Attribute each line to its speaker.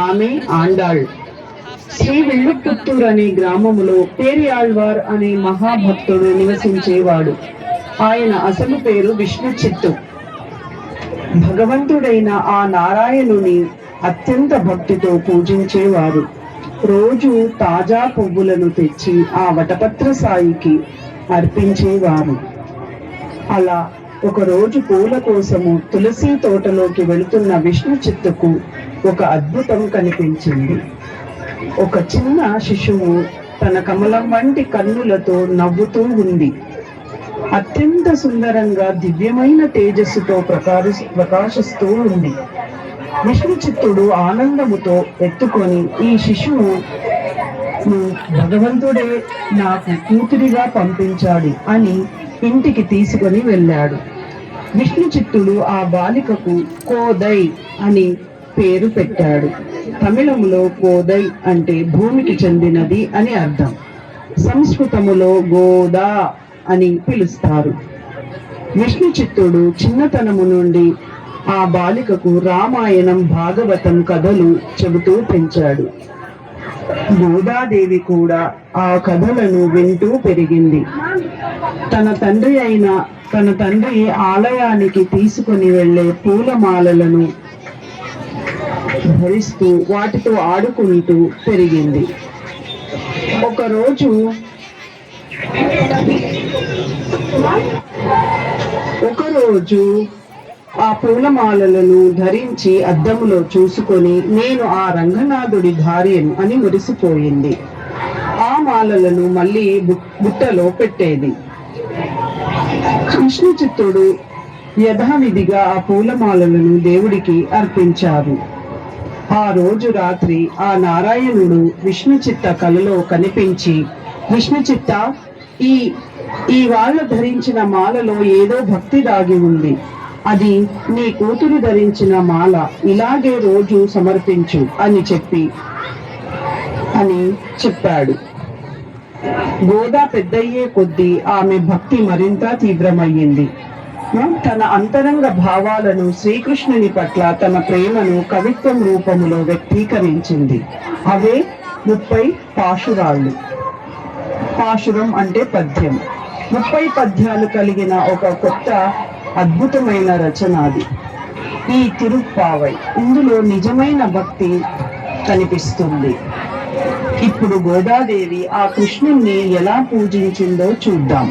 Speaker 1: ఆమె ఆండాళ్. శ్రీ విల్లుపుత్తూర్ అనే గ్రామములో పేరియాళ్వార్ అనే మహాభక్తుడు నివసించేవాడు. ఆయన అసలు పేరు విష్ణు చిత్తు. భగవంతుడైన ఆ నారాయణుని అత్యంత భక్తితో పూజించేవారు. రోజు తాజా పువ్వులను తెచ్చి ఆ వటపత్ర సాయికి అర్పించేవారు. అలా ఒకరోజు పూల కోసము తులసి తోటలోకి వెళుతున్న విష్ణు చిత్తుకు ఒక అద్భుతం కనిపించింది. ఒక చిన్న శిశువు తన కమలం వంటి కన్నులతో నవ్వుతూ ఉంది. అత్యంత సుందరంగా దివ్యమైన తేజస్సుతో ప్రకాశిస్తూ ఉంది. విష్ణు చిత్తుడు ఆనందముతో ఎత్తుకొని ఈ శిశువు భగవంతుడే నాకు కూతురిగా పంపించాడు అని ఇంటికి తీసుకొని వెళ్ళాడు. విష్ణు చిత్తుడు ఆ బాలికకు కోదై అని పేరు పెట్టాడు. తమిళములో కోదై అంటే భూమికి చెందినది అని అర్థం. సంస్కృతములో గోదా అని పిలుస్తారు. విష్ణు చిత్తుడు చిన్నతనము నుండి ఆ బాలికకు రామాయణం, భాగవతం కథలు చెబుతూ పెంచాడు. గోదాదేవి కూడా ఆ కథలను వింటూ పెరిగింది. తన తండ్రి ఆలయానికి తీసుకుని వెళ్లే పూలమాలలను ధరిస్తూ వాటితో ఆడుకుంటూ పెరిగింది. ఒకరోజు ఆ పూలమాలలను ధరించి అద్దములో చూసుకొని నేను ఆ రంగనాథుడి భార్యను అని మురిసిపోయింది. ఆ మాలలను మళ్ళీ బుట్టలో పెట్టేది. విష్ణు చిత్తుడు యథావిధిగా ఆ పూలమాలలను దేవుడికి అర్పించారు. ఆ రోజు రాత్రి ఆ నారాయణుడు విష్ణు చిత్త కలలో కనిపించి, విష్ణు చిత్త, ఈ వాళ్ళ ధరించిన మాలలో ఏదో భక్తి దాగి ఉంది. అది నీ కూతురు ధరించిన మాల, ఇలాగే రోజు సమర్పించు అని చెప్పాడు. గోదా పెద్దయ్యే కొద్దీ ఆమె భక్తి మరింత తీవ్రమయ్యింది. తన అంతరంగ భావాలను శ్రీకృష్ణుని పట్ల తన ప్రేమను కవిత్వం రూపములో వ్యక్తీకరించింది. అవే 30 పాశురాళ్ళు. పాశురం అంటే పద్యం. 30 పద్యాలు కలిగిన ఒక కొత్త అద్భుతమైన రచన అది ఈ తిరుప్పావై. ఇందులో నిజమైన భక్తి కనిపిస్తుంది. ఇప్పుడు గోదాదేవి ఆ కృష్ణుణ్ణి ఎలా పూజించిందో చూద్దాం.